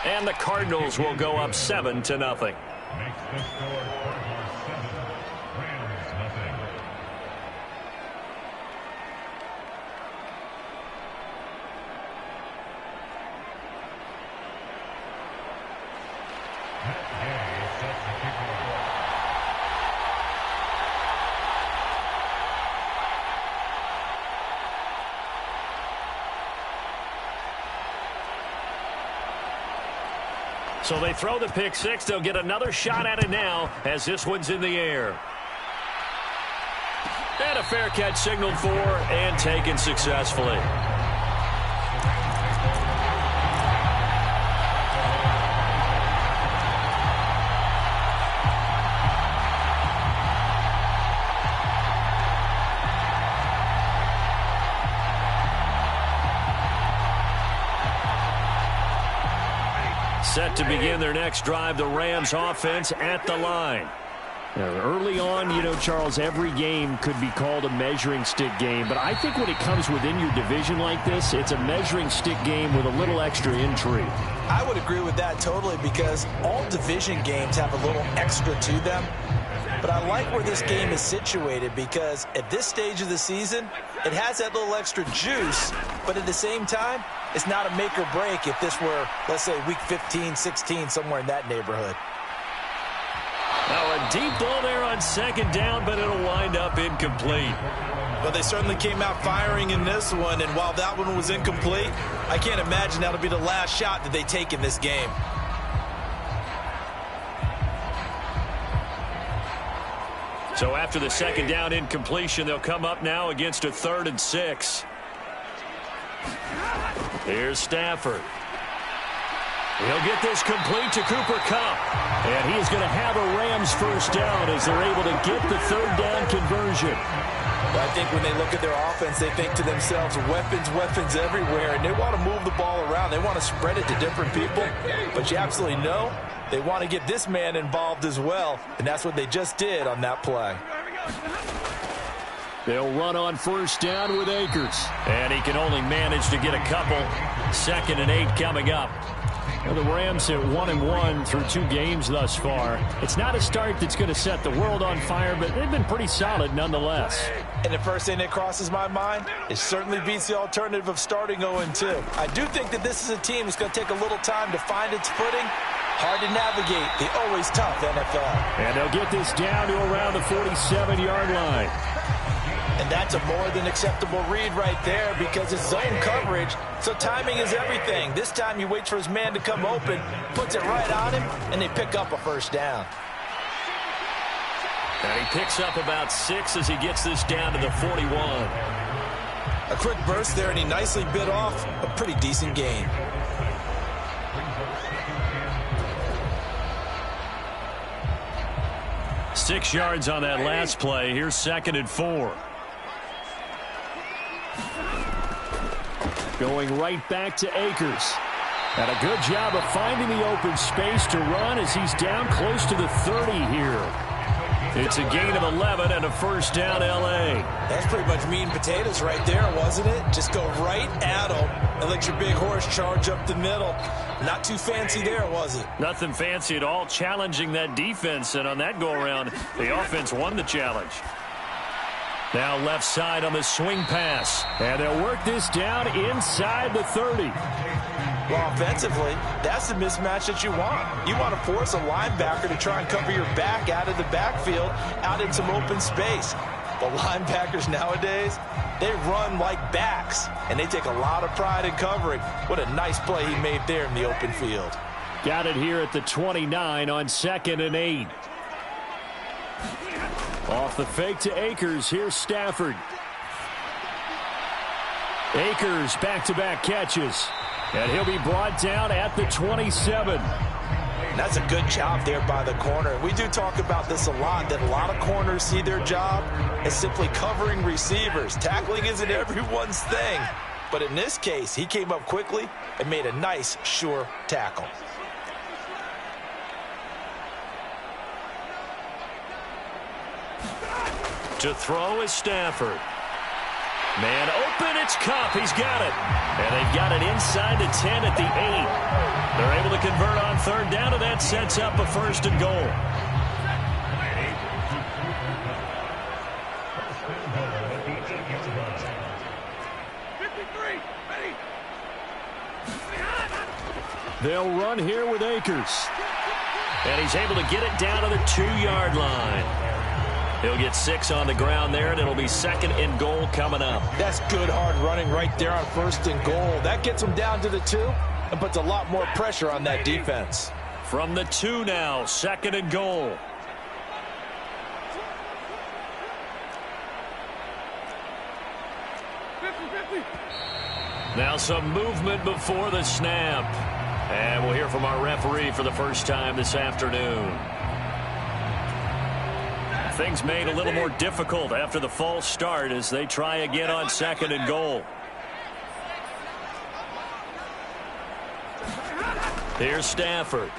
And the Cardinals will go up 7-0. So they throw the pick six. They'll get another shot at it now as this one's in the air. And a fair catch signaled for and taken successfully. Set to begin their next drive, the Rams offense at the line. Now, early on, you know, Charles, every game could be called a measuring stick game. But I think when it comes within your division like this, it's a measuring stick game with a little extra intrigue. I would agree with that totally because all division games have a little extra to them. But I like where this game is situated because at this stage of the season, it has that little extra juice, but at the same time, it's not a make or break if this were, let's say, week 15, 16, somewhere in that neighborhood. Now a deep ball there on second down, but it'll wind up incomplete. Well, they certainly came out firing in this one, and while that one was incomplete, I can't imagine that'll be the last shot that they take in this game. So after the second down incompletion, they'll come up now against a 3rd and 6. Here's Stafford. He'll get this complete to Cooper Kupp. And he's going to have a Rams first down as they're able to get the 3rd down conversion. I think when they look at their offense, they think to themselves, weapons, weapons everywhere. And they want to move the ball around. They want to spread it to different people. But you absolutely know they want to get this man involved as well. And that's what they just did on that play. They'll run on first down with Akers. And he can only manage to get a couple. 2nd and 8 coming up. Well, the Rams at 1-1 through 2 games thus far. It's not a start that's going to set the world on fire, but they've been pretty solid nonetheless. And the first thing that crosses my mind, it certainly beats the alternative of starting 0-2. I do think that this is a team that's going to take a little time to find its footing. Hard to navigate the always tough NFL. And they'll get this down to around the 47-yard line. And that's a more than acceptable read right there because it's zone coverage, so timing is everything. This time he waits for his man to come open, puts it right on him, and they pick up a first down. And he picks up about 6 as he gets this down to the 41. A quick burst there, and he nicely bit off a pretty decent gain. Six yards on that last play. Here's 2nd and 4. Going right back to Akers. And a good job of finding the open space to run as he's down close to the 30 here. It's a gain of 11 and a first down, L.A. That's pretty much meat and potatoes right there, wasn't it? Just go right at him and let your big horse charge up the middle. Not too fancy there, was it? Nothing fancy at all, challenging that defense. And on that go-around, the offense won the challenge. Now left side on the swing pass. And they'll work this down inside the 30. Well, offensively, that's the mismatch that you want. You want to force a linebacker to try and cover your back out of the backfield, out in some open space. The linebackers nowadays, they run like backs, and they take a lot of pride in covering. What a nice play he made there in the open field. Got it here at the 29 on 2nd and 8. Off the fake to Akers. Here's Stafford. Akers back-to-back catches. And he'll be brought down at the 27. That's a good job there by the corner. We do talk about this a lot, that a lot of corners see their job as simply covering receivers. Tackling isn't everyone's thing. But in this case, he came up quickly and made a nice, sure tackle. To throw is Stafford. Man open, It's Cup. He's got it. And they've got it inside the 10 at the 8. They're able to convert on third down, and that sets up a 1st and goal. They'll run here with Akers. And he's able to get it down to the 2-yard line. He'll get 6 on the ground there, and it'll be 2nd and goal coming up. That's good hard running right there on 1st and goal. That gets them down to the 2 and puts a lot more pressure on that defense. From the 2 now, 2nd and goal. Now some movement before the snap. And we'll hear from our referee for the first time this afternoon. Things made a little more difficult after the false start as they try again on 2nd and goal. Here's Stafford.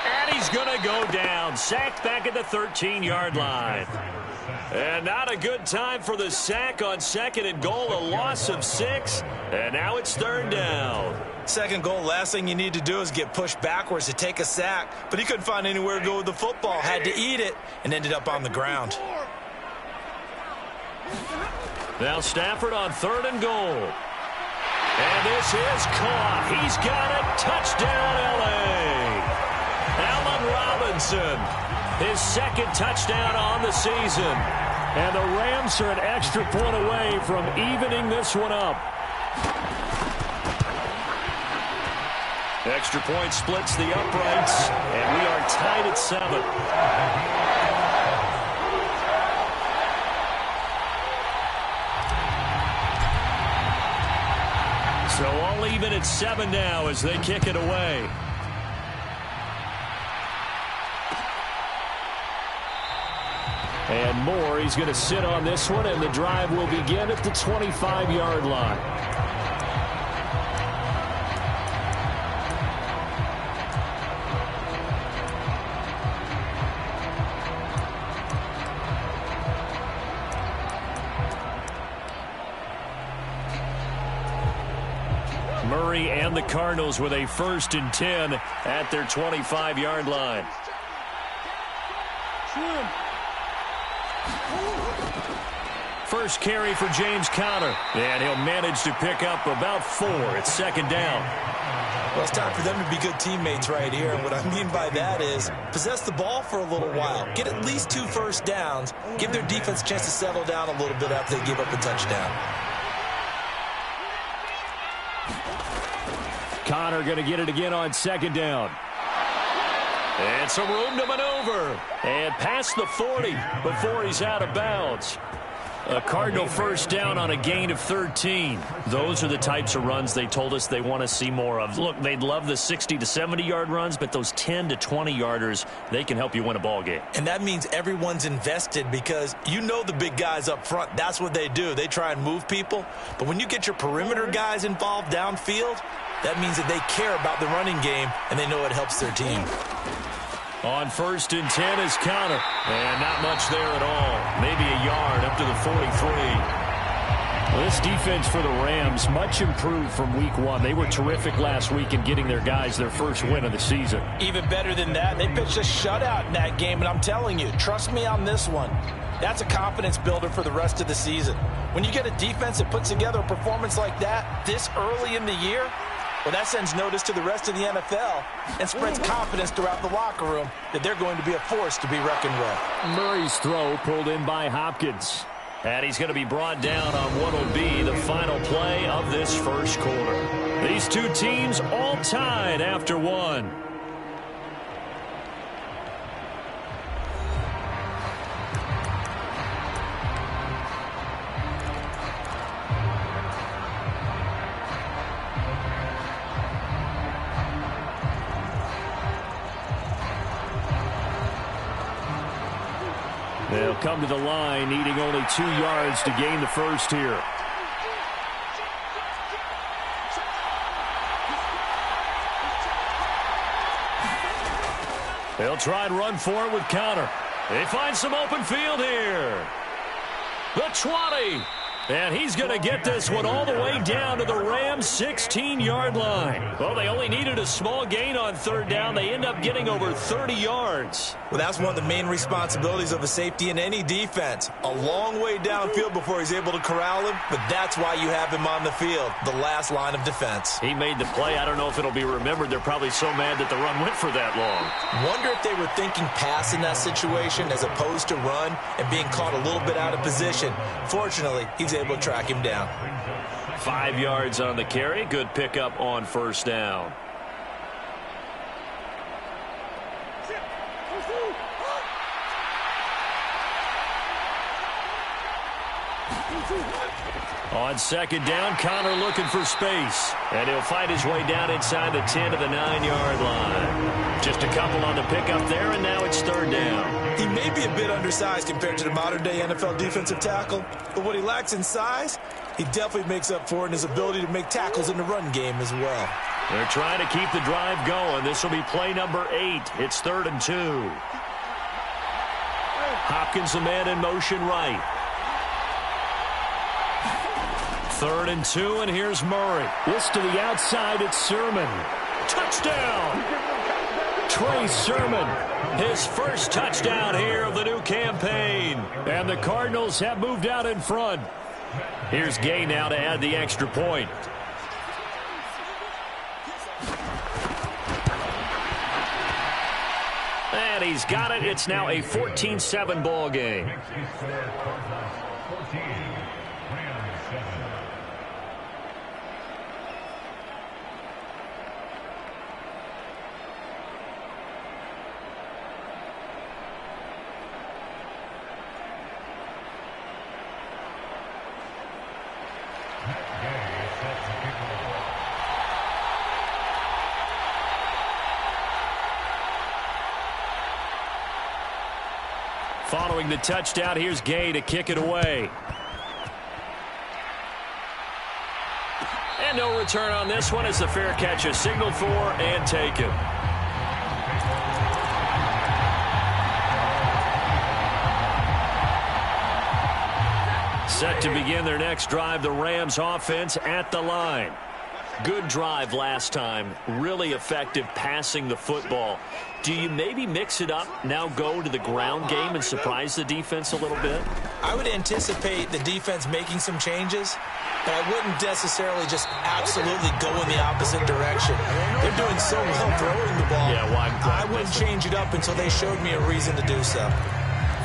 And he's going to go down. Sacked back at the 13-yard line. And not a good time for the sack on 2nd and goal. A loss of 6. And now it's 3rd down. 2nd goal, last thing you need to do is get pushed backwards to take a sack. But he couldn't find anywhere to go with the football. Had to eat it and ended up on the ground. Now Stafford on 3rd and goal. And this is caught. He's got it. Touchdown, L.A. Allen Robinson. His 2nd touchdown on the season. And the Rams are an extra point away from evening this one up. Extra point splits the uprights, and we are tied at 7. So all even at 7 now as they kick it away. And Moore, he's going to sit on this one, and the drive will begin at the 25-yard line. Murray and the Cardinals with a 1st and 10 at their 25-yard line. First carry for James Conner, and he'll manage to pick up about 4. It's 2nd down. Well, it's time for them to be good teammates right here, and what I mean by that is possess the ball for a little while, get at least 2 first downs, give their defense a chance to settle down a little bit after they give up a touchdown. Conner going to get it again on 2nd down. And some room to maneuver. And past the 40 before he's out of bounds. A Cardinal 1st down on a gain of 13. Those are the types of runs they told us they want to see more of. Look, they'd love the 60 to 70-yard runs, but those 10 to 20-yarders, they can help you win a ball game. And that means everyone's invested because you know the big guys up front, that's what they do. They try and move people. But when you get your perimeter guys involved downfield, that means that they care about the running game, and they know it helps their team. On 1st and 10 is Conner. And not much there at all. Maybe a yard up to the 43. Well, this defense for the Rams, much improved from week 1. They were terrific last week in getting their guys their first win of the season. Even better than that, they pitched a shutout in that game, and I'm telling you, trust me on this one. That's a confidence builder for the rest of the season. When you get a defense that puts together a performance like that this early in the year, well, that sends notice to the rest of the NFL and spreads confidence throughout the locker room that they're going to be a force to be reckoned with. Murray's throw pulled in by Hopkins. And he's going to be brought down on what will be the final play of this first quarter. These two teams all tied after 1. They'll come to the line, needing only 2 yards to gain the first here. They'll try and run for it with Conner. They find some open field here. The 20. And he's going to get this one all the way down to the Rams' 16-yard line. Well, they only needed a small gain on third down. They end up getting over 30 yards. Well, that's one of the main responsibilities of a safety in any defense. A long way downfield before he's able to corral him, but that's why you have him on the field, the last line of defense. He made the play. I don't know if it'll be remembered. They're probably so mad that the run went for that long. Wonder if they were thinking pass in that situation as opposed to run and being caught a little bit out of position. Fortunately, he's able to track him down. 5 yards on the carry. Good pickup on first down. On second down, Connor looking for space. And he'll fight his way down inside the 10 to the 9-yard line. Just a couple on the pickup there, and now it's third down. He may be a bit undersized compared to the modern-day NFL defensive tackle, but what he lacks in size, he definitely makes up for it in his ability to make tackles in the run game as well. They're trying to keep the drive going. This will be play number 8. It's 3rd and 2. Hopkins, the man in motion right. 3rd and 2, and here's Murray. This to the outside, it's Sermon. Touchdown! Trey Sermon, his first touchdown here of the new campaign. And the Cardinals have moved out in front. Here's Gay now to add the extra point. And he's got it. It's now a 14-7 ball game. Following the touchdown, here's Gay to kick it away. And no return on this one as the fair catch is signaled for and taken. Set to begin their next drive, the Rams offense at the line. Good drive last time. Really effective passing the football. Do you maybe mix it up, now go to the ground game and surprise the defense a little bit? I would anticipate the defense making some changes, but I wouldn't necessarily just absolutely go in the opposite direction. They're doing so well throwing the ball. Yeah, why I wouldn't change it up until they showed me a reason to do so.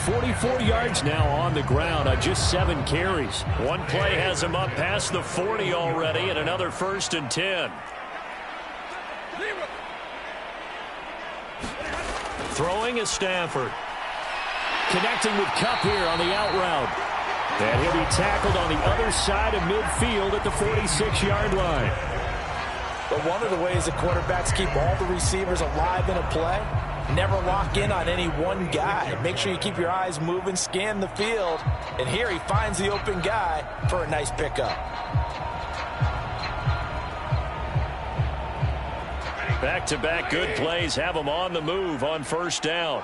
44 yards now on the ground on just 7 carries. One play has him up past the 40 already, and another 1st and 10. Throwing is Stafford. Connecting with Kupp here on the out route. And he'll be tackled on the other side of midfield at the 46-yard line. But one of the ways the quarterbacks keep all the receivers alive in a play, never lock in on any one guy. Make sure you keep your eyes moving, scan the field. And here he finds the open guy for a nice pickup. Back-to-back good plays have him on the move on first down.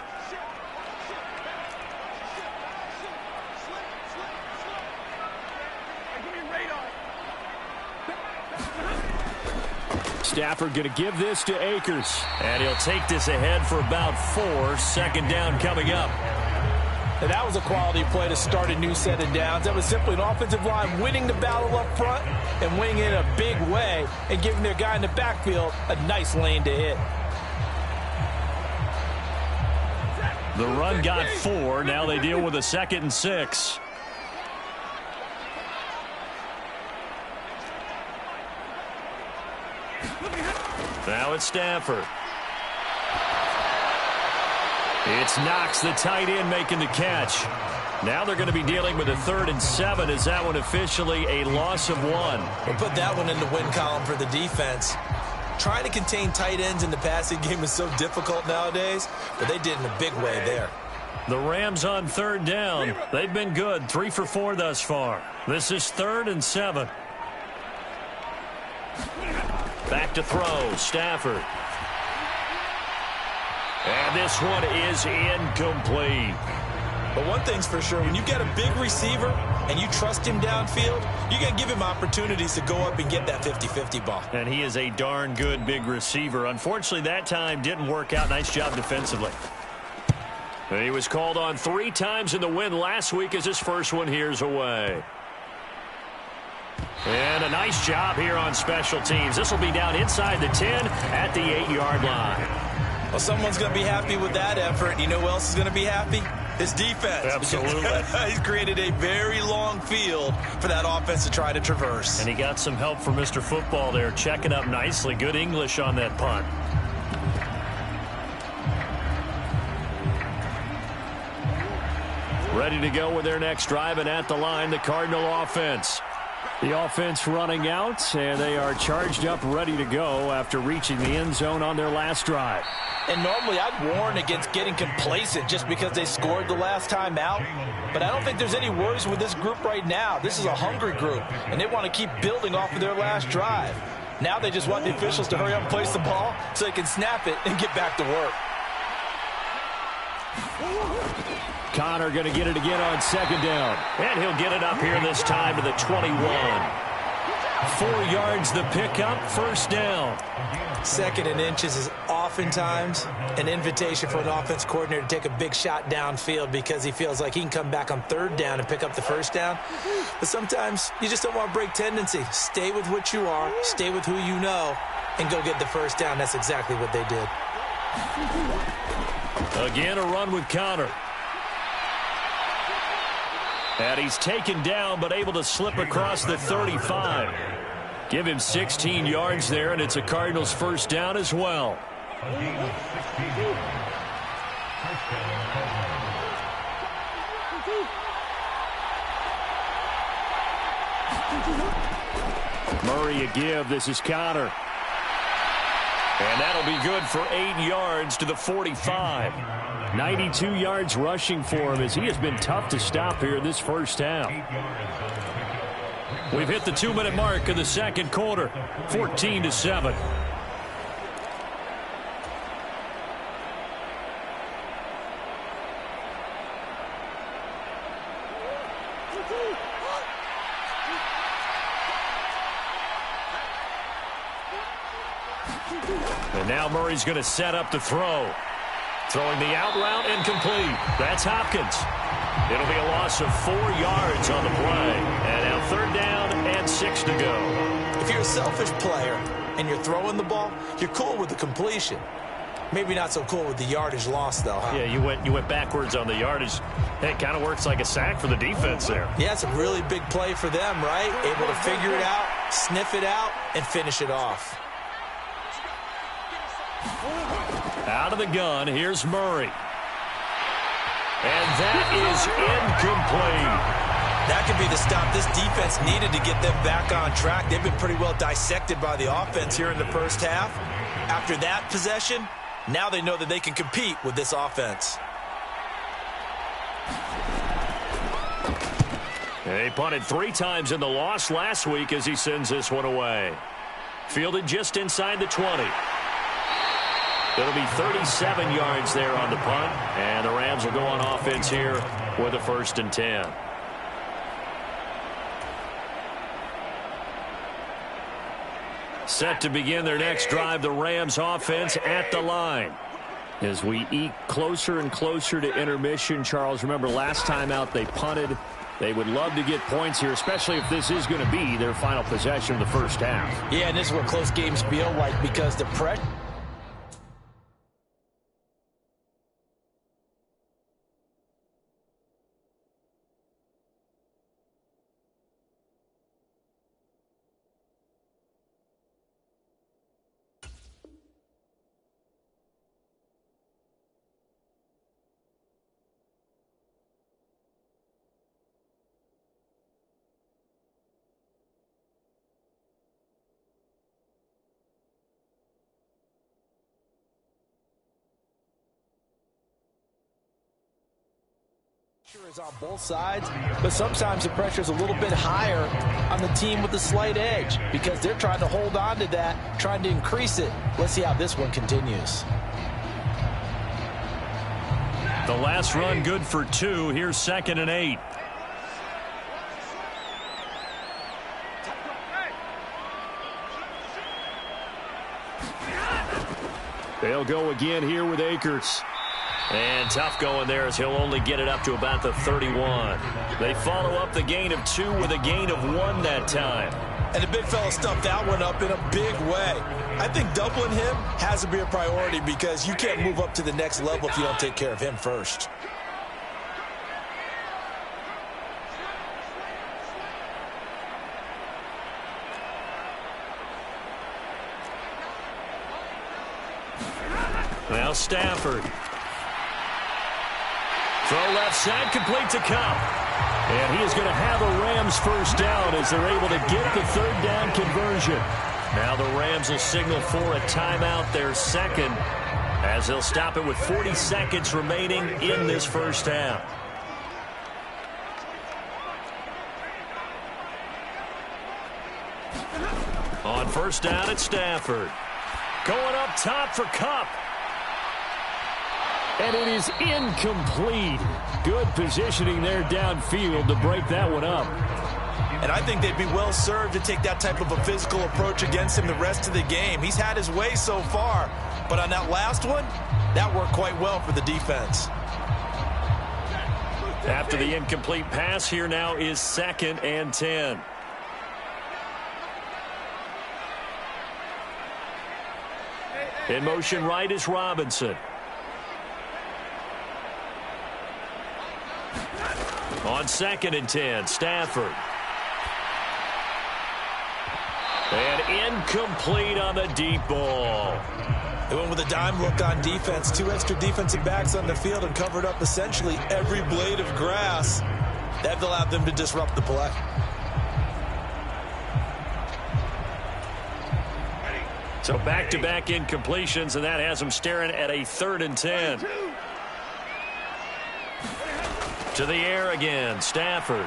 Stafford going to give this to Akers. And he'll take this ahead for about 4. 2nd down coming up. And that was a quality play to start a new set of downs. That was simply an offensive line winning the battle up front and winning it in a big way and giving their guy in the backfield a nice lane to hit. The run got 4. Now they deal with a 2nd and 6. Now it's Stafford. It's Knox, the tight end, making the catch. Now they're going to be dealing with a 3rd and 7. Is that one officially a loss of 1? We'll put that one in the win column for the defense. Trying to contain tight ends in the passing game is so difficult nowadays, but they did in a big way there. The Rams on 3rd down. They've been good, 3 for 4 thus far. This is 3rd and 7. Back to throw, Stafford. And this one is incomplete. But one thing's for sure, when you get a big receiver and you trust him downfield, you're going to give him opportunities to go up and get that 50-50 ball. And he is a darn good big receiver. Unfortunately, that time didn't work out. Nice job defensively. And he was called on 3 times in the win last week as his first one here's away. And a nice job here on special teams. This will be down inside the 10 at the 8-yard line. Well, someone's going to be happy with that effort. You know who else is going to be happy? His defense. Absolutely. He's created a very long field for that offense to try to traverse. And he got some help from Mr. Football there, checking up nicely. Good English on that punt. Ready to go with their next drive, and at the line, the Cardinal offense. The offense running out, and they are charged up, ready to go after reaching the end zone on their last drive. And normally I'd warn against getting complacent just because they scored the last time out. But I don't think there's any worries with this group right now. This is a hungry group, and they want to keep building off of their last drive. Now they just want the officials to hurry up and place the ball so they can snap it and get back to work. Connor going to get it again on second down. And he'll get it up here this time to the 21. 4 yards the pickup, first down. 2nd and inches is oftentimes an invitation for an offense coordinator to take a big shot downfield because he feels like he can come back on 3rd down and pick up the first down. But sometimes you just don't want to break tendency. Stay with what you are, stay with who you know, and go get the first down. That's exactly what they did. Again, a run with Connor. And he's taken down, but able to slip across the 35. Give him 16 yards there, and it's a Cardinals first down as well. Murray a give. This is Connor. And that'll be good for 8 yards to the 45. 92 yards rushing for him as he has been tough to stop here in this first half. We've hit the 2-minute mark of the second quarter, 14-7. And now Murray's going to set up the throw. Throwing the out route incomplete. That's Hopkins. It'll be a loss of 4 yards on the play. And now 3rd down and 6 to go. If you're a selfish player and you're throwing the ball, you're cool with the completion. Maybe not so cool with the yardage loss, though, huh? Yeah, you went backwards on the yardage. It kind of works like a sack for the defense there. Yeah, it's a really big play for them, right? Able to figure it out, sniff it out, and finish it off. Out of the gun, here's Murray. And that is incomplete. That could be the stop this defense needed to get them back on track. They've been pretty well dissected by the offense here in the first half. After that possession, now they know that they can compete with this offense. He punted 3 times in the loss last week as he sends this one away. Fielded just inside the 20. It'll be 37 yards there on the punt, and the Rams will go on offense here with a 1st and 10. Set to begin their next drive, the Rams offense at the line. As we eke closer and closer to intermission, Charles, remember last time out they punted. They would love to get points here, especially if this is going to be their final possession of the first half. Yeah, and this is what close games feel like because the pressure. Is on both sides, but sometimes the pressure is a little bit higher on the team with the slight edge because they're trying to hold on to that, trying to increase it. Let's see how this one continues. The last run good for 2. Here's 2nd and 8. They'll go again here with Akers. And tough going there as he'll only get it up to about the 31. They follow up the gain of 2 with a gain of 1 that time. And the big fella stuffed that one up in a big way. I think doubling him has to be a priority because you can't move up to the next level if you don't take care of him first. Now Stafford. Throw left side, complete to Cup. And he is going to have a Rams first down as they're able to get the 3rd down conversion. Now the Rams will signal for a timeout, their 2nd, as they'll stop it with 40 seconds remaining in this first half. On first down, it's Stafford. Going up top for Cup. And it is incomplete. Good positioning there downfield to break that one up. And I think they'd be well served to take that type of a physical approach against him the rest of the game. He's had his way so far. But on that last one, that worked quite well for the defense. After the incomplete pass, here now is 2nd and 10. In motion right is Robinson. On 2nd and 10, Stafford. And incomplete on the deep ball. They went with a dime look on defense. 2 extra defensive backs on the field and covered up essentially every blade of grass. That allowed them to disrupt the play. So back-to-back incompletions, and that has them staring at a 3rd and 10. To the air again, Stafford.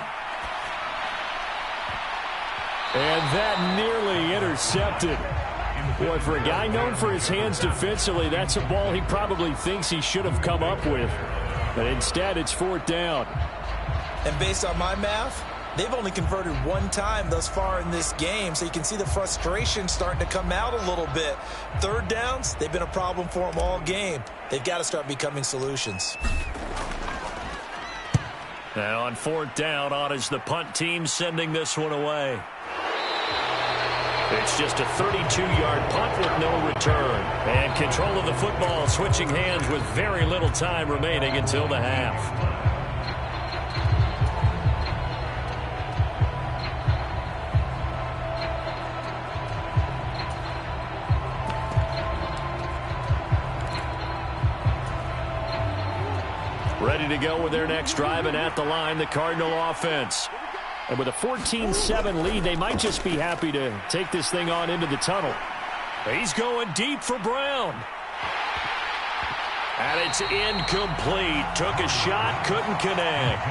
And that nearly intercepted. Boy, for a guy known for his hands defensively, that's a ball he probably thinks he should have come up with. But instead, it's 4th down. And based on my math, they've only converted 1 time thus far in this game, so you can see the frustration starting to come out a little bit. 3rd downs, they've been a problem for them all game. They've got to start becoming solutions. Now on 4th down, on is the punt team sending this one away. It's just a 32-yard punt with no return. And control of the football switching hands with very little time remaining until the half. Ready to go with their next drive, and at the line, the Cardinal offense. And with a 14-7 lead, they might just be happy to take this thing on into the tunnel. He's going deep for Brown. And it's incomplete. Took a shot, couldn't connect.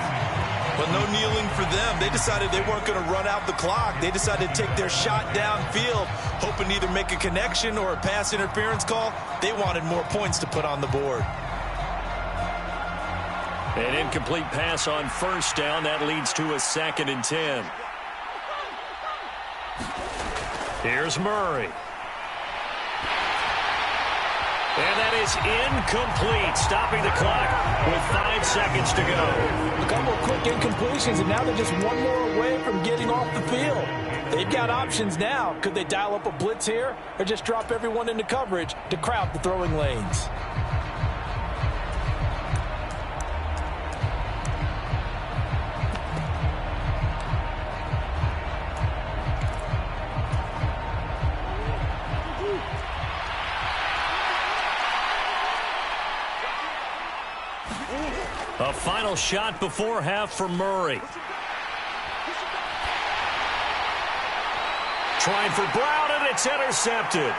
But no kneeling for them. They decided they weren't going to run out the clock. They decided to take their shot downfield, hoping to either make a connection or a pass interference call. They wanted more points to put on the board. An incomplete pass on first down. That leads to a 2nd and 10. Here's Murray. And that is incomplete, stopping the clock with 5 seconds to go. A couple of quick incompletions, and now they're just one more away from getting off the field. They've got options now. Could they dial up a blitz here or just drop everyone into coverage to crowd the throwing lanes? A final shot before half for Murray. Trying for Brown, and it's intercepted.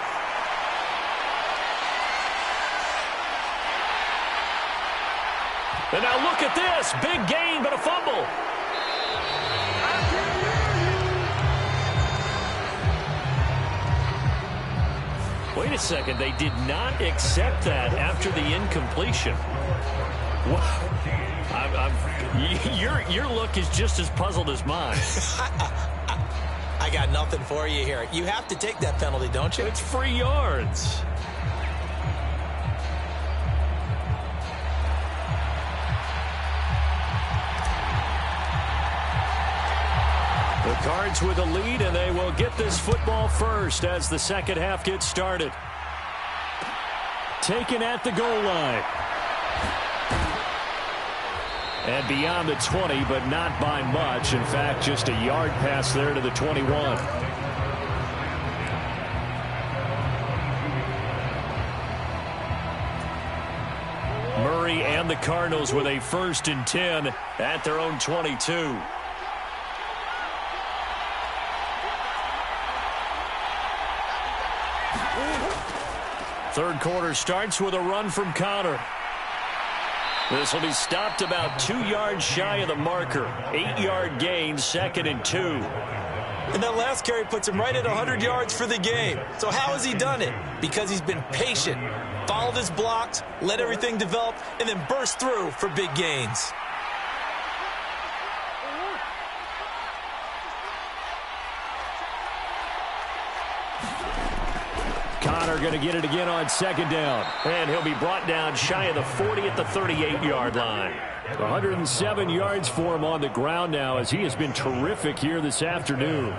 And now look at this. Big gain, but a fumble. Wait a second. They did not accept that after the incompletion. Your look is just as puzzled as mine. I got nothing for you here. You have to take that penalty, don't you? It's free yards. The Cards with a lead, and they will get this football first as the second half gets started. Taken at the goal line. And beyond the 20, but not by much. In fact, just a yard pass there to the 21. Murray and the Cardinals with a 1st and 10 at their own 22. Third quarter starts with a run from Connor. This will be stopped about 2 yards shy of the marker. 8-yard gain, 2nd and 2. And that last carry puts him right at 100 yards for the game. So how has he done it? Because he's been patient, followed his blocks, let everything develop, and then burst through for big gains. Connor going to get it again on 2nd down. And he'll be brought down shy of the 40 at the 38-yard line. 107 yards for him on the ground now as he has been terrific here this afternoon.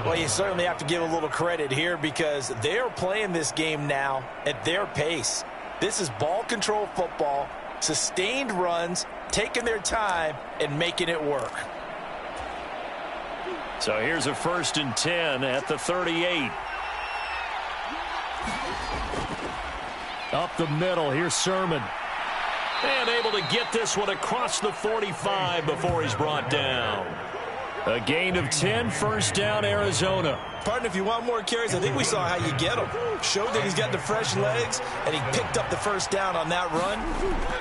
Well, you certainly have to give a little credit here because they are playing this game now at their pace. This is ball control football, sustained runs, taking their time, and making it work. So here's a 1st and 10 at the 38. Up the middle, here's Sermon. And able to get this one across the 45 before he's brought down. A gain of 10, 1st down, Arizona. Partner, if you want more carries, I think we saw how you get them. Showed that he's got the fresh legs, and he picked up the 1st down on that run.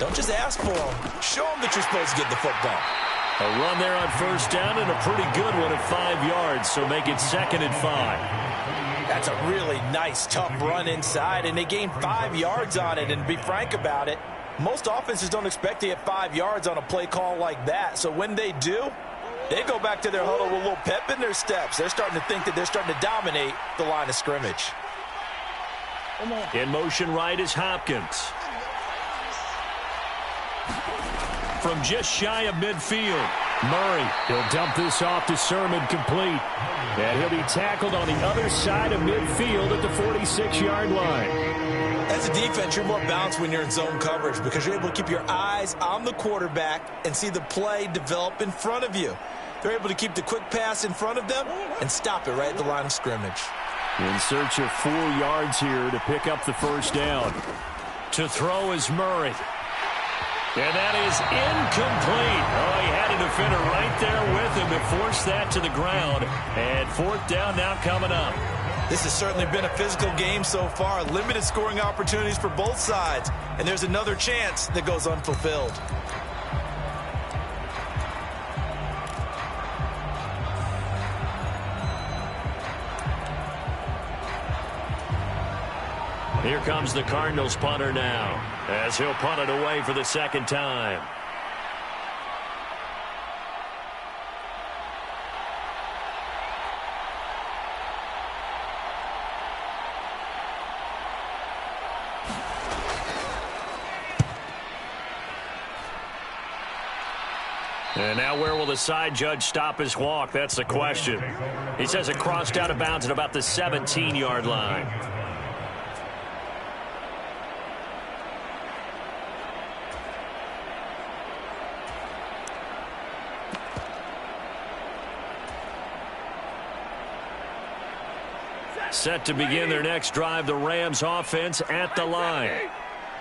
Don't just ask for them. Show them that you're supposed to get the football. A run there on 1st down and a pretty good one at 5 yards, so make it 2nd and 5. That's a really nice, tough run inside, and they gained 5 yards on it. And to be frank about it, most offenses don't expect to get 5 yards on a play call like that. So when they do, they go back to their huddle with a little pep in their steps. They're starting to think that they're starting to dominate the line of scrimmage. In motion right is Hopkins. From just shy of midfield, Murray. He'll dump this off to Sermon, complete. And he'll be tackled on the other side of midfield at the 46-yard line. As a defense, you're more balanced when you're in zone coverage because you're able to keep your eyes on the quarterback and see the play develop in front of you. They're able to keep the quick pass in front of them and stop it right at the line of scrimmage. In search of 4 yards here to pick up the 1st down. To throw is Murray. And that is incomplete. Oh, he had a defender right there with him to force that to the ground. And 4th down now coming up. This has certainly been a physical game so far. Limited scoring opportunities for both sides. And there's another chance that goes unfulfilled. Here comes the Cardinals punter now, as he'll punt it away for the 2nd time. And now where will the side judge stop his walk? That's the question. He says it crossed out of bounds at about the 17-yard line. Set to begin their next drive, the Rams offense at the line.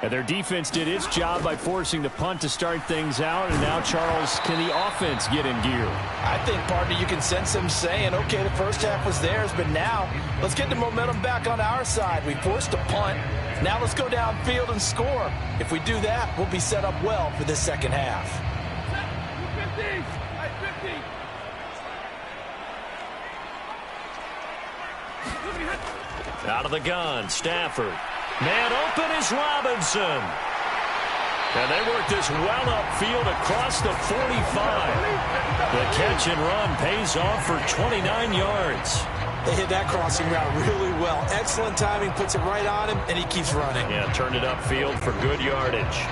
And their defense did its job by forcing the punt to start things out. And now, Charles, can the offense get in gear? I think, partner, you can sense them saying, okay, the first half was theirs, but now let's get the momentum back on our side. We forced a punt. Now let's go downfield and score. If we do that, we'll be set up well for this second half. Out of the gun, Stafford. Man open is Robinson. And they work this well upfield across the 45. The catch and run pays off for 29 yards. They hit that crossing route really well. Excellent timing, puts it right on him, and he keeps running. Yeah, turned it upfield for good yardage.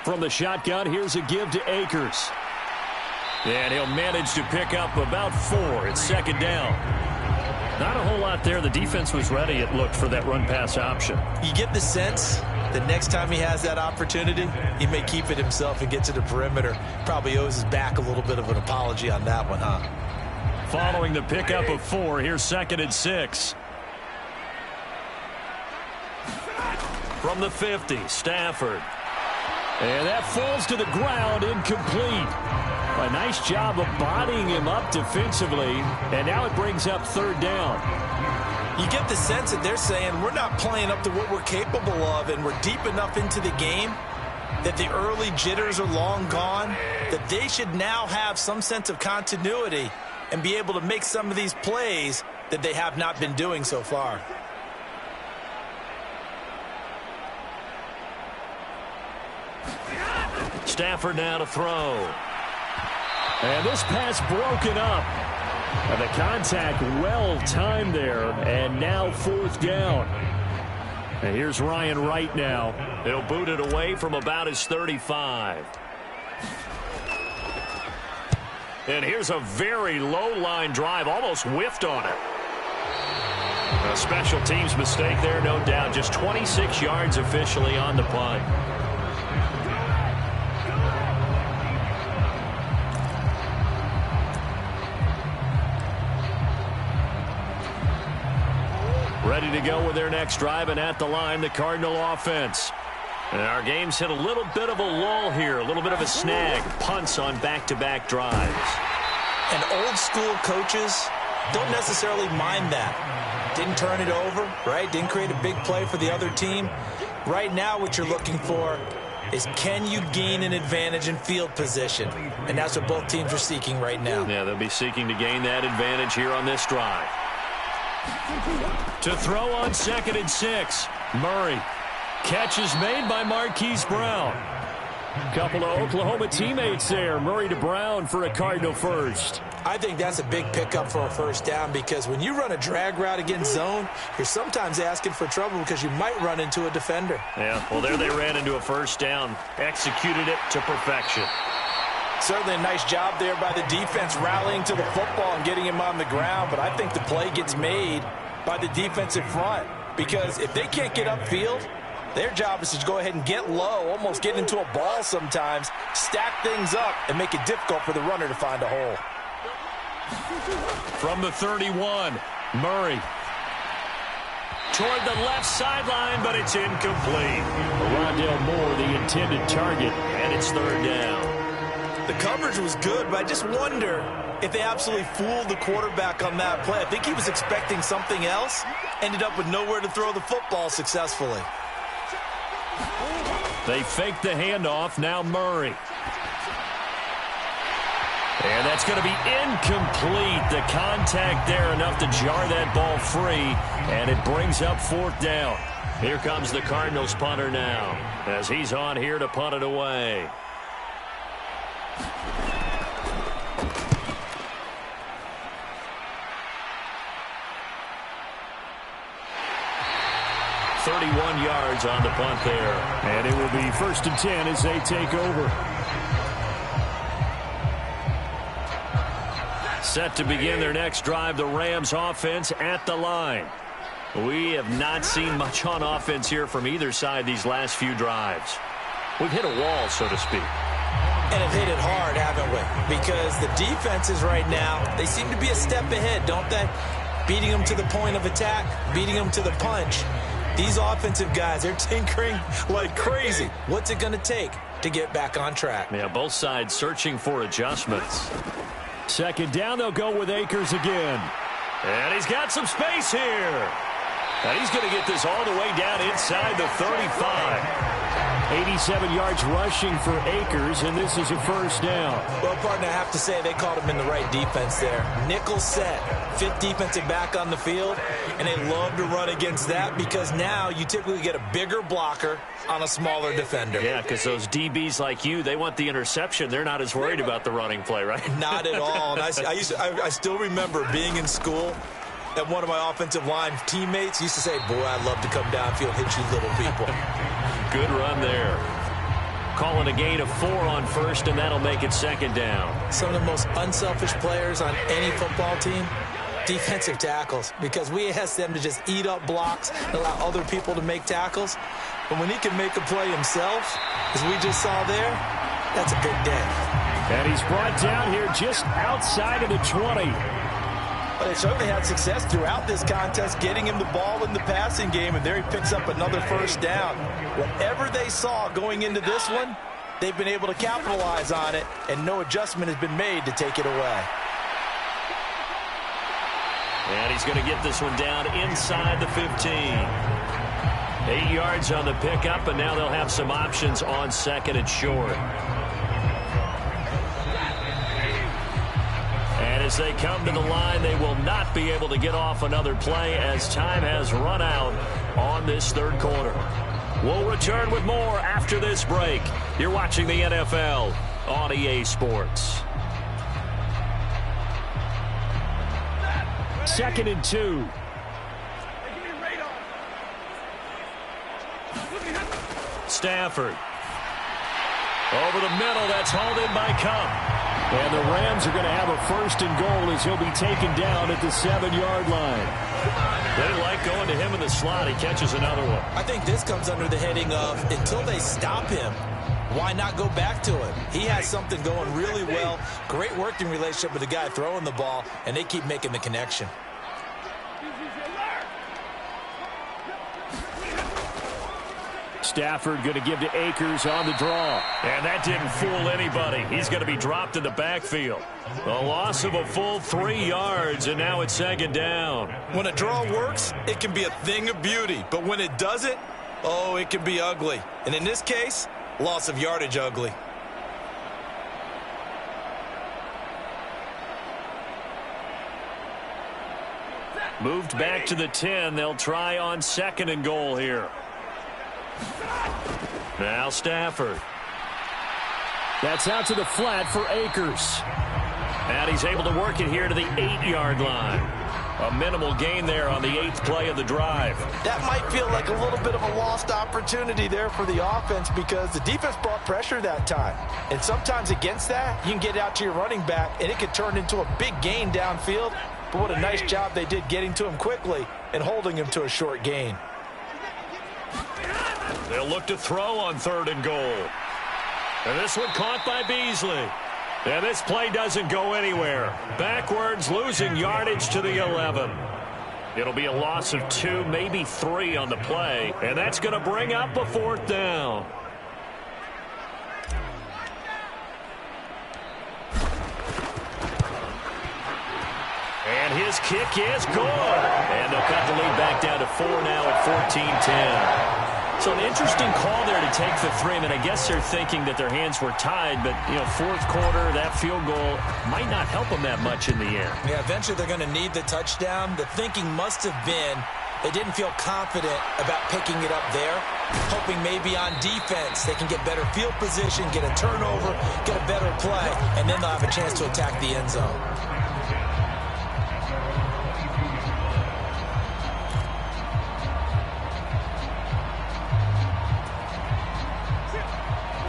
From the shotgun, here's a give to Akers. And he'll manage to pick up about 4. It's second down. Not a whole lot there. The defense was ready, it looked, for that run-pass option. You get the sense that next time he has that opportunity, he may keep it himself and get to the perimeter. Probably owes his back a little bit of an apology on that one, huh? Following the pickup of 4, here's second and 6. From the 50, Stafford. And that falls to the ground, incomplete. A nice job of bodying him up defensively, and now it brings up third down. You get the sense that they're saying we're not playing up to what we're capable of, and we're deep enough into the game that the early jitters are long gone, that they should now have some sense of continuity and be able to make some of these plays that they have not been doing so far. Stafford now to throw. And this pass broken up. And the contact well timed there. And now fourth down. And here's Ryan Wright now. He'll boot it away from about his 35. And here's a very low line drive. Almost whiffed on it. A special teams mistake there, no doubt. Just 26 yards officially on the punt. Ready to go with their next drive, and at the line, the Cardinal offense. And our game's hit a little bit of a lull here, a little bit of a snag. Punts on back-to-back drives. And old-school coaches don't necessarily mind that. Didn't turn it over, right? Didn't create a big play for the other team. Right now, what you're looking for is, can you gain an advantage in field position? And that's what both teams are seeking right now. Yeah, they'll be seeking to gain that advantage here on this drive. To throw on second and 6. Murray. Catch is made by Marquise Brown. Couple of Oklahoma teammates there. Murray to Brown for a Cardinal first. I think that's a big pickup for a first down, because when you run a drag route against zone, you're sometimes asking for trouble because you might run into a defender. Yeah, well, there they ran into a first down. Executed it to perfection. Certainly a nice job there by the defense rallying to the football and getting him on the ground, but I think the play gets made by the defensive front, because if they can't get upfield, their job is to go ahead and get low, almost get into a ball sometimes, stack things up, and make it difficult for the runner to find a hole. From the 31, Murray. Toward the left sideline, but it's incomplete. Rondale Moore, the intended target, and it's third down. The coverage was good, but I just wonder if they absolutely fooled the quarterback on that play. I think he was expecting something else, ended up with nowhere to throw the football successfully. They fake the handoff, now Murray. And that's going to be incomplete. The contact there enough to jar that ball free, and it brings up fourth down. Here comes the Cardinals punter now, as he's on here to punt it away. .31 yards on the punt there. And it will be first and 10 as they take over. Set to begin their next drive, the Rams offense at the line. We have not seen much on offense here from either side these last few drives. We've hit a wall, so to speak. And have hit it hard, haven't we? Because the defenses right now, they seem to be a step ahead, don't they? Beating them to the point of attack, beating them to the punch. These offensive guys, they're tinkering like crazy. What's it going to take to get back on track? Yeah, both sides searching for adjustments. Second down, they'll go with Akers again. And he's got some space here. And he's going to get this all the way down inside the 35. 87 yards rushing for Akers, and this is a first down. Well, partner, I have to say they called him in the right defense there. Nickel set, fifth defensive back on the field, and they love to run against that because now you typically get a bigger blocker on a smaller defender. Yeah, because those DBs like you, they want the interception. They're not as worried about the running play, right? Not at all. And I still remember being in school, and one of my offensive line teammates used to say, boy, I'd love to come downfield, hit you little people. Good run there. Calling a gain of 4 on first, and that'll make it second down. Some of the most unselfish players on any football team, defensive tackles, because we ask them to just eat up blocks and allow other people to make tackles. But when he can make a play himself, as we just saw there, that's a big day. And he's brought down here just outside of the 20. But they certainly had success throughout this contest, getting him the ball in the passing game, and there he picks up another first down. Whatever they saw going into this one, they've been able to capitalize on it, and no adjustment has been made to take it away. And he's going to get this one down inside the 15. 8 yards on the pickup, and now they'll have some options on second and short. And as they come to the line, they will not be able to get off another play as time has run out on this third quarter. We'll return with more after this break. You're watching the NFL on EA Sports. 2nd and 2. Stafford. Over the middle, that's hauled in by Cup. And the Rams are going to have a first and goal as he'll be taken down at the 7-yard line. They like going to him in the slot. He catches another one. I think this comes under the heading of until they stop him, why not go back to him? He has something going really well. Great working relationship with the guy throwing the ball, and they keep making the connection. Stafford going to give to Akers on the draw. And that didn't fool anybody. He's going to be dropped in the backfield. A loss of a full 3 yards, and now it's second down. When a draw works, it can be a thing of beauty. But when it doesn't, oh, it can be ugly. And in this case, loss of yardage ugly. Moved back to the 10. They'll try on second and goal here. Now Stafford. That's out to the flat for Akers. And he's able to work it here to the 8-yard line. A minimal gain there on the 8th play of the drive. That might feel like a little bit of a lost opportunity there for the offense because the defense brought pressure that time. And sometimes against that, you can get out to your running back, and it could turn into a big gain downfield. But what a nice job they did getting to him quickly and holding him to a short gain. They'll look to throw on 3rd and goal. And this one caught by Beasley. And this play doesn't go anywhere. Backwards, losing yardage to the 11. It'll be a loss of 2, maybe 3 on the play. And that's going to bring up a 4th down. And his kick is good. And they'll cut the lead back down to 4 now at 14-10. So an interesting call there to take the 3. I mean, I guess they're thinking that their hands were tied, but, you know, 4th quarter, that field goal might not help them that much in the end. Yeah, eventually they're going to need the touchdown. The thinking must have been they didn't feel confident about picking it up there, hoping maybe on defense they can get better field position, get a turnover, get a better play, and then they'll have a chance to attack the end zone.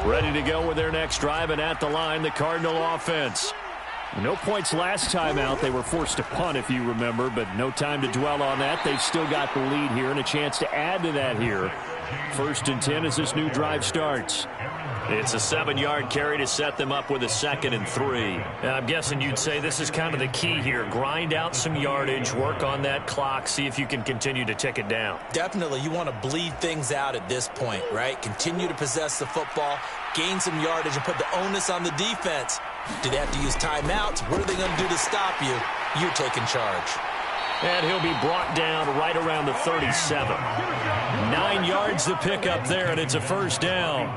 Ready to go with their next drive, and at the line, the Cardinal offense. No points last time out. They were forced to punt, if you remember, but no time to dwell on that. They've still got the lead here and a chance to add to that here. 1st and 10 as this new drive starts. It's a 7-yard carry to set them up with a 2nd and 3. And I'm guessing you'd say this is kind of the key here. Grind out some yardage, work on that clock, see if you can continue to tick it down. Definitely, you want to bleed things out at this point, right? Continue to possess the football, gain some yardage, and put the onus on the defense. Do they have to use timeouts? What are they going to do to stop you? You're taking charge. And he'll be brought down right around the 37. 9 yards to pick up there, and it's a first down.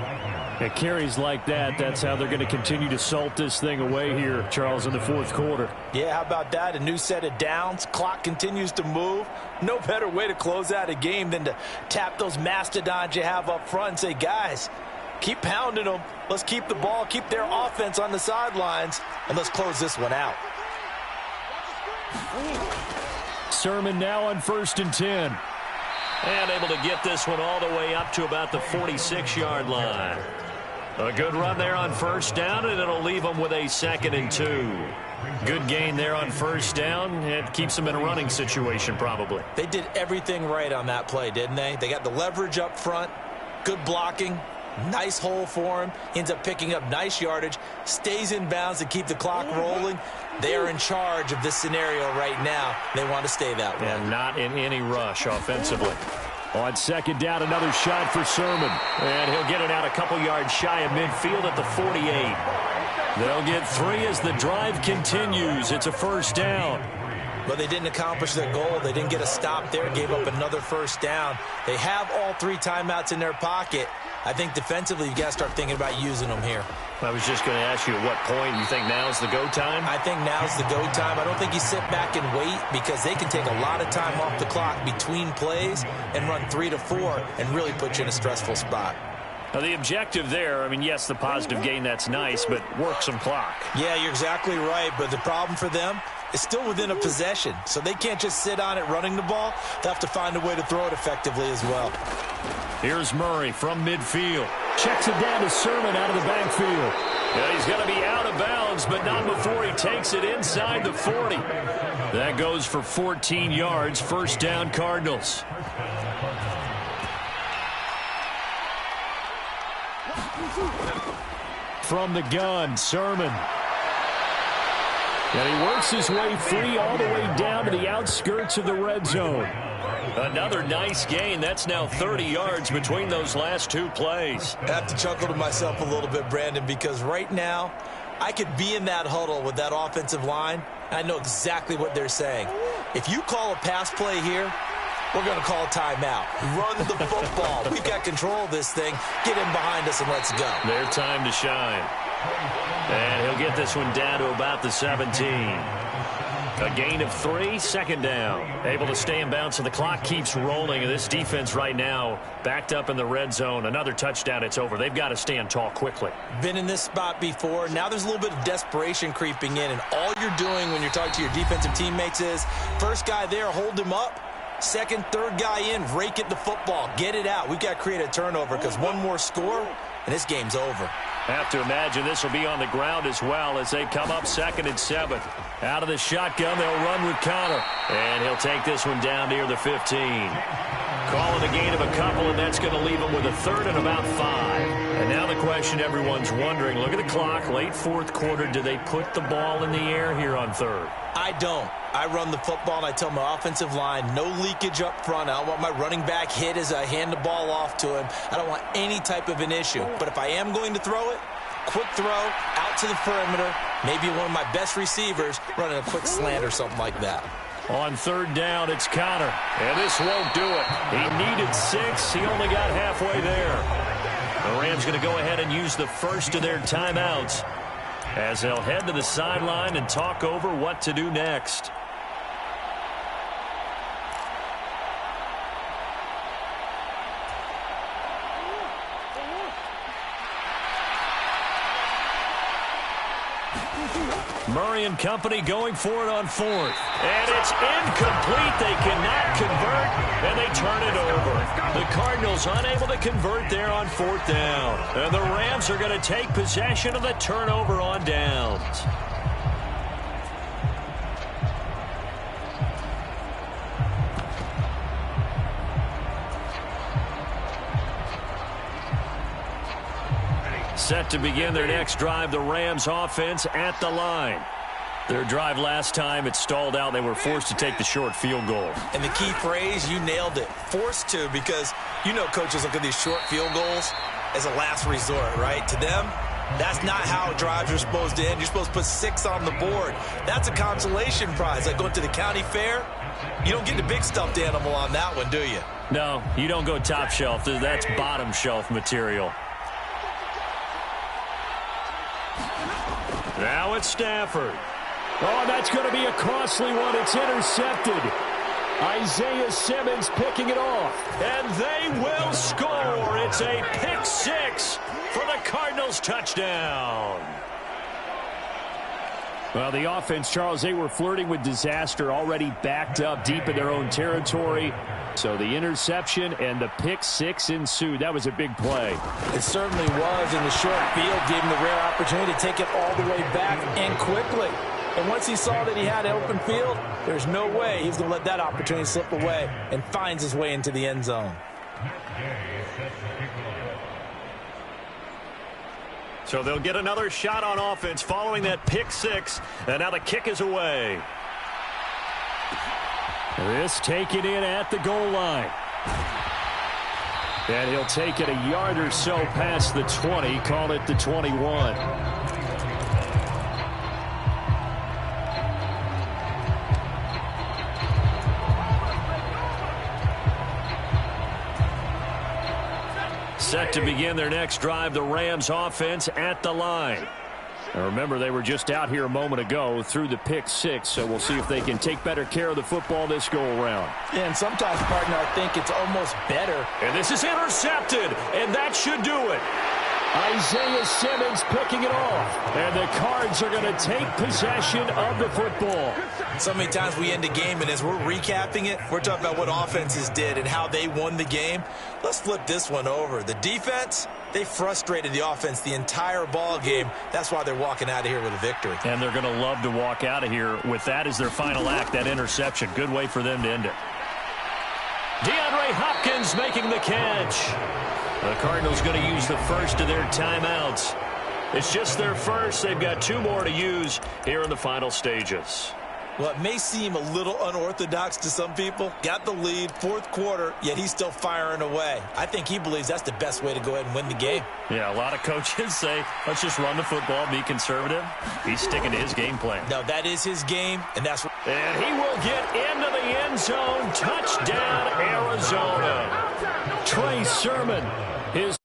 At carries like that, that's how they're going to continue to salt this thing away here, Charles, in the fourth quarter. Yeah, how about that? A new set of downs. Clock continues to move. No better way to close out a game than to tap those mastodons you have up front and say, guys, keep pounding them. Let's keep the ball, keep their offense on the sidelines, and let's close this one out. Sermon now on 1st and 10. And able to get this one all the way up to about the 46-yard line. A good run there on first down, and it'll leave them with a 2nd and 2. Good gain there on first down. It keeps them in a running situation, probably. They did everything right on that play, didn't they? They got the leverage up front, good blocking, nice hole for him. Ends up picking up nice yardage, stays in bounds to keep the clock rolling. They are in charge of this scenario right now. They want to stay that way. And not in any rush offensively. On 2nd down, another shot for Sermon. And he'll get it out a couple yards shy of midfield at the 48. They'll get 3 as the drive continues. It's a first down. But they didn't accomplish their goal. They didn't get a stop there, gave up another first down. They have all 3 timeouts in their pocket. I think defensively you got to start thinking about using them here. I was just going to ask you at what point you think now's the go time? I think now's the go time. I don't think you sit back and wait because they can take a lot of time off the clock between plays and run 3 to 4 and really put you in a stressful spot. Now the objective there, I mean, yes, the positive gain, that's nice, but work some clock. Yeah, you're exactly right, but the problem for them is still within a possession, so they can't just sit on it running the ball. They'll have to find a way to throw it effectively as well. Here's Murray from midfield. Checks it down to Sermon out of the backfield. Yeah, he's going to be out of bounds, but not before he takes it inside the 40. That goes for 14 yards. First down, Cardinals. From the gun, Sermon. And he works his way free all the way down to the outskirts of the red zone. Another nice gain. That's now 30 yards between those last 2 plays. I have to chuckle to myself a little bit, Brandon, because right now I could be in that huddle with that offensive line. I know exactly what they're saying. If you call a pass play here, we're going to call a timeout. Run the football. We've got control of this thing. Get in behind us and let's go. Their time to shine. And he'll get this one down to about the 17. A gain of 3, 2nd down. Able to stay in bounds, so the clock keeps rolling. And this defense right now backed up in the red zone. Another touchdown, it's over. They've got to stand tall quickly. Been in this spot before. Now there's a little bit of desperation creeping in. And all you're doing when you're talking to your defensive teammates is, first guy there, hold him up. Second, third guy in, rake at the football. Get it out. We've got to create a turnover because one more score, and this game's over. Have to imagine this will be on the ground as well as they come up 2nd and 7. Out of the shotgun, they'll run with Connor. And he'll take this one down near the 15. Calling a gain of a couple, and that's going to leave him with a 3rd and about 5. And now the question everyone's wondering, look at the clock, late 4th quarter, do they put the ball in the air here on 3rd? I don't. I run the football, and I tell my offensive line, no leakage up front. I don't want my running back hit as I hand the ball off to him. I don't want any type of an issue. But if I am going to throw it, quick throw, out to the perimeter, maybe one of my best receivers running a quick slant or something like that. On 3rd down, it's Connor. And this won't do it. He needed 6. He only got halfway there. The Rams going to go ahead and use the first of their timeouts as they'll head to the sideline and talk over what to do next. Murray and company going for it on 4th. And it's incomplete. They cannot convert, and they turn it over. The Cardinals unable to convert there on 4th down. And the Rams are going to take possession of the turnover on downs. Set to begin their next drive, the Rams offense at the line. Their drive last time, it stalled out. They were forced to take the short field goal. And the key phrase, you nailed it, forced to, because you know coaches look at these short field goals as a last resort, right? To them, That's not how drives are supposed to end. You're supposed to put 6 on the board. That's a consolation prize. Like going to the county fair, you don't get the big stuffed animal on that one, do you? No, you don't go top shelf. That's bottom shelf material. Now it's Stafford. Oh, that's going to be a costly one. It's intercepted. Isaiah Simmons picking it off. And they will score. It's a pick 6 for the Cardinals touchdown. Well, the offense, Charles, they were flirting with disaster, already backed up deep in their own territory. So the interception and the pick 6 ensued. That was a big play. It certainly was, and the short field gave him the rare opportunity to take it all the way back and quickly. And once he saw that he had an open field, there's no way he was going to let that opportunity slip away, and finds his way into the end zone. So they'll get another shot on offense following that pick 6, and now the kick is away. This taken in at the goal line. And he'll take it a yard or so past the 20, call it the 21. Set to begin their next drive, the Rams offense at the line. Now remember, they were just out here a moment ago through the pick 6, so we'll see if they can take better care of the football this go-around. Yeah, and sometimes, partner, I think it's almost better. And this is intercepted, and that should do it. Isaiah Simmons picking it off. And the Cards are going to take possession of the football. So many times we end a game, and as we're recapping it, we're talking about what offenses did and how they won the game. Let's flip this one over. The defense, they frustrated the offense the entire ball game. That's why they're walking out of here with a victory. And they're going to love to walk out of here with that as their final act, that interception. Good way for them to end it. DeAndre Hopkins making the catch. The Cardinals going to use the first of their timeouts. It's just their first. They've got 2 more to use here in the final stages. Well, it may seem a little unorthodox to some people. Got the lead, 4th quarter, yet he's still firing away. I think he believes that's the best way to go ahead and win the game. Yeah, a lot of coaches say, let's just run the football, be conservative. He's sticking to his game plan. No, that is his game, and that's what... And he will get into the end zone. Touchdown, Arizona. Trey Sermon, his